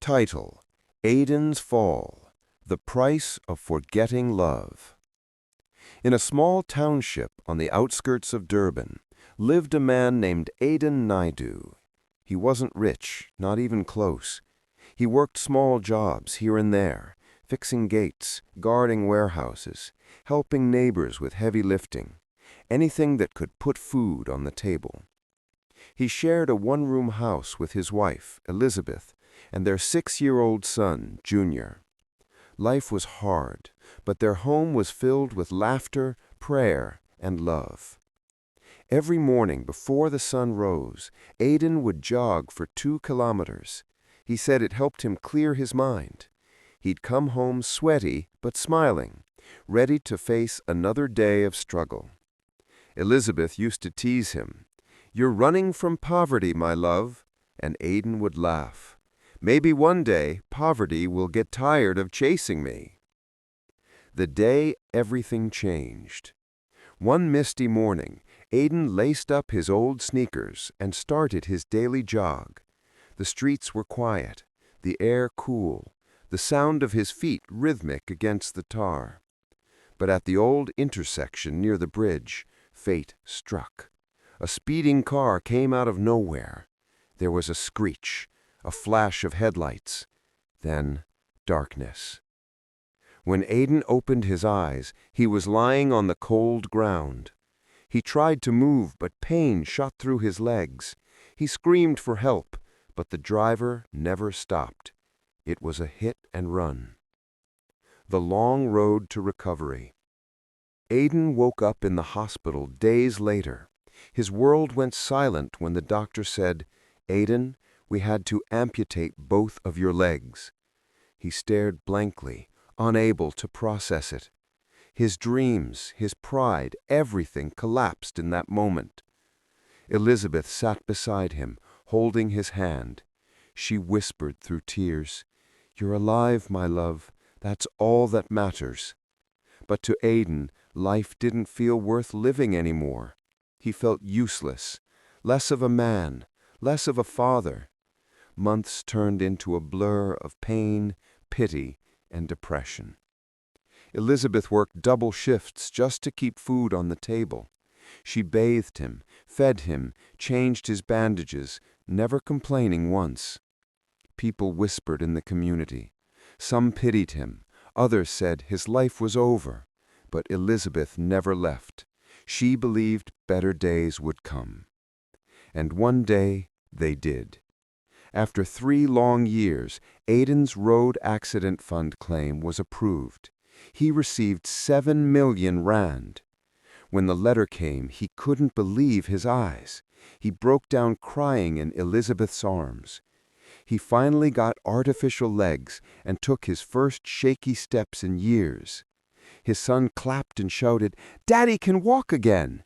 Title: Aiden's Fall, The Price of Forgetting Love. In a small township on the outskirts of Durban lived a man named Aiden Naidu. He wasn't rich, not even close. He worked small jobs here and there, fixing gates, guarding warehouses, helping neighbors with heavy lifting, anything that could put food on the table. He shared a one-room house with his wife, Elizabeth, and their 6-year-old son, Junior. Life was hard, but their home was filled with laughter, prayer, and love. Every morning before the sun rose, Aiden would jog for 2 kilometers. He said it helped him clear his mind. He'd come home sweaty but smiling, ready to face another day of struggle. Elizabeth used to tease him, "You're running from poverty, my love," and Aiden would laugh. "Maybe one day poverty will get tired of chasing me." The day everything changed. One misty morning, Aiden laced up his old sneakers and started his daily jog. The streets were quiet, the air cool, the sound of his feet rhythmic against the tar. But at the old intersection near the bridge, fate struck. A speeding car came out of nowhere. There was a screech, a flash of headlights, then darkness. When Aiden opened his eyes, he was lying on the cold ground. He tried to move, but pain shot through his legs. He screamed for help, but the driver never stopped. It was a hit and run. The long road to recovery. Aiden woke up in the hospital days later. His world went silent when the doctor said, "Aiden, we had to amputate both of your legs." He stared blankly, unable to process it. His dreams, his pride, everything collapsed in that moment. Elizabeth sat beside him, holding his hand. She whispered through tears, "You're alive, my love. That's all that matters." But to Aiden, life didn't feel worth living anymore. He felt useless, less of a man, less of a father. Months turned into a blur of pain, pity, and depression. Elizabeth worked double shifts just to keep food on the table. She bathed him, fed him, changed his bandages, never complaining once. People whispered in the community. Some pitied him, others said his life was over. But Elizabeth never left. She believed better days would come. And one day they did. After 3 long years, Aiden's road accident fund claim was approved. He received 7 million rand. When the letter came, he couldn't believe his eyes. He broke down crying in Elizabeth's arms. He finally got artificial legs and took his first shaky steps in years. His son clapped and shouted, "Daddy can walk again!"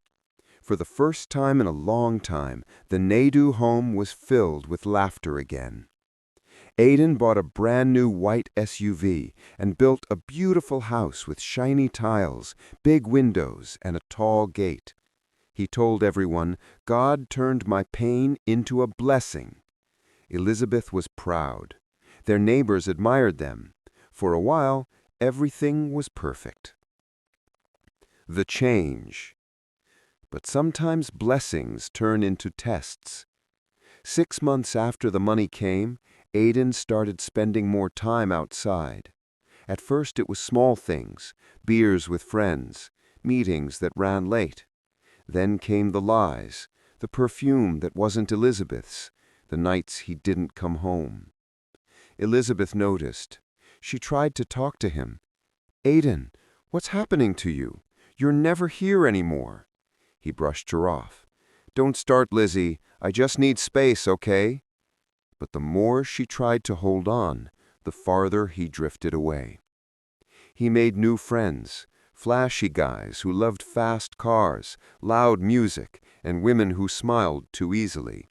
For the first time in a long time, the Naidu home was filled with laughter again. Aiden bought a brand new white SUV and built a beautiful house with shiny tiles, big windows, and a tall gate. He told everyone, "God turned my pain into a blessing." Elizabeth was proud. Their neighbors admired them. For a while, everything was perfect. The change. But sometimes blessings turn into tests. 6 months after the money came, Aiden started spending more time outside. At first it was small things, beers with friends, meetings that ran late. Then came the lies, the perfume that wasn't Elizabeth's, the nights he didn't come home. Elizabeth noticed. She tried to talk to him. "Aiden, what's happening to you? You're never here anymore." He brushed her off. "Don't start, Lizzie. I just need space, okay?" But the more she tried to hold on, the farther he drifted away. He made new friends, flashy guys who loved fast cars, loud music, and women who smiled too easily.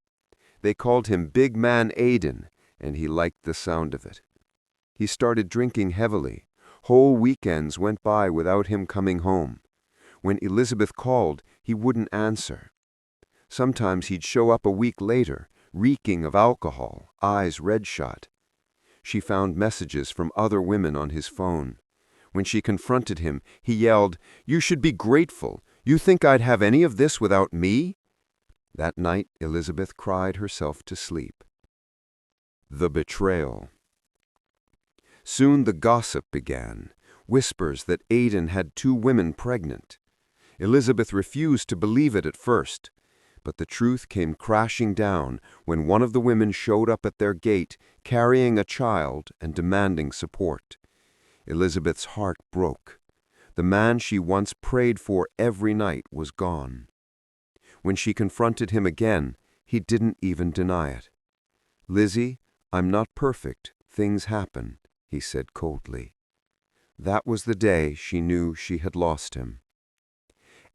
They called him Big Man Aiden, and he liked the sound of it. He started drinking heavily. Whole weekends went by without him coming home. When Elizabeth called, he wouldn't answer. Sometimes he'd show up a week later, reeking of alcohol, eyes red-shot. She found messages from other women on his phone. When she confronted him, he yelled, "You should be grateful. You think I'd have any of this without me?" That night, Elizabeth cried herself to sleep. The betrayal. Soon the gossip began, whispers that Aidan had 2 women pregnant. Elizabeth refused to believe it at first, but the truth came crashing down when one of the women showed up at their gate carrying a child and demanding support. Elizabeth's heart broke. The man she once prayed for every night was gone. When she confronted him again, he didn't even deny it. "Lizzie, I'm not perfect. Things happen," he said coldly. That was the day she knew she had lost him.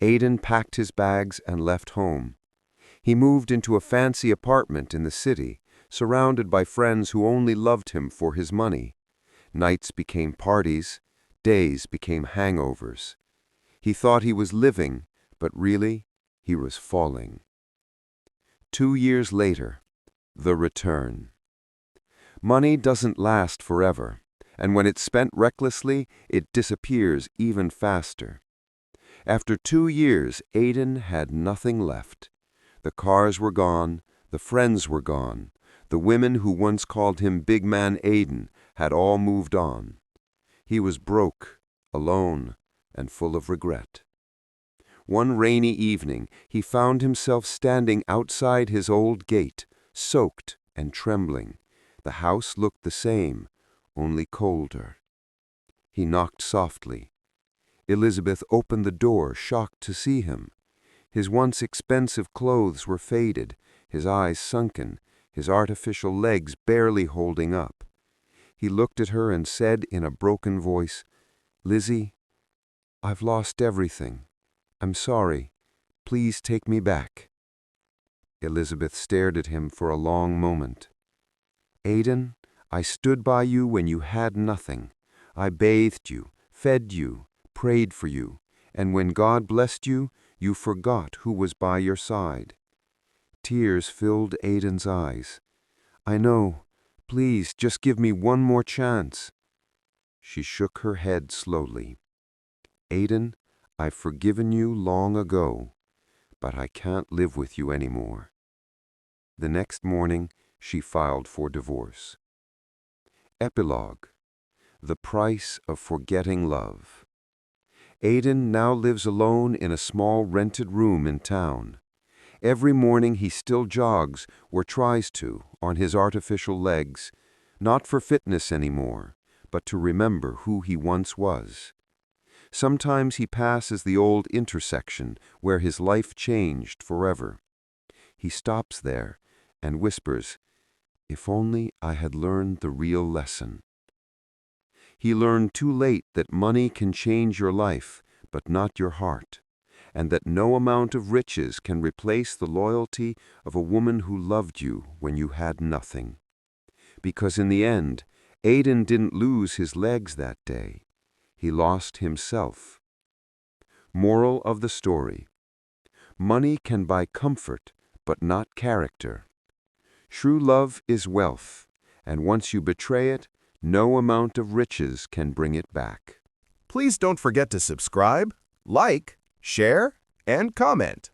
Aidan packed his bags and left home. He moved into a fancy apartment in the city, surrounded by friends who only loved him for his money. Nights became parties, days became hangovers. He thought he was living, but really, he was falling. 2 years later, the return. Money doesn't last forever, and when it's spent recklessly, it disappears even faster. After 2 years, Aidan had nothing left. The cars were gone, the friends were gone. The women who once called him Big Man Aidan had all moved on. He was broke, alone, and full of regret. One rainy evening, he found himself standing outside his old gate, soaked and trembling. The house looked the same, only colder. He knocked softly. Elizabeth opened the door, shocked to see him. His once expensive clothes were faded, his eyes sunken, his artificial legs barely holding up. He looked at her and said in a broken voice, "Lizzie, I've lost everything. I'm sorry. Please take me back." Elizabeth stared at him for a long moment. "Aidan, I stood by you when you had nothing. I bathed you, fed you, prayed for you, and when God blessed you, you forgot who was by your side." Tears filled Aidan's eyes. "I know. Please, just give me one more chance." She shook her head slowly. "Aidan, I've forgiven you long ago, but I can't live with you anymore." The next morning, she filed for divorce. Epilogue. The price of forgetting love. Aidan now lives alone in a small rented room in town. Every morning he still jogs, or tries to, on his artificial legs, not for fitness anymore, but to remember who he once was. Sometimes he passes the old intersection where his life changed forever. He stops there and whispers, "If only I had learned the real lesson." He learned too late that money can change your life, but not your heart, and that no amount of riches can replace the loyalty of a woman who loved you when you had nothing. Because in the end, Aidan didn't lose his legs that day. He lost himself. Moral of the story: money can buy comfort, but not character. True love is wealth, and once you betray it, no amount of riches can bring it back. Please don't forget to subscribe, like, share, and comment.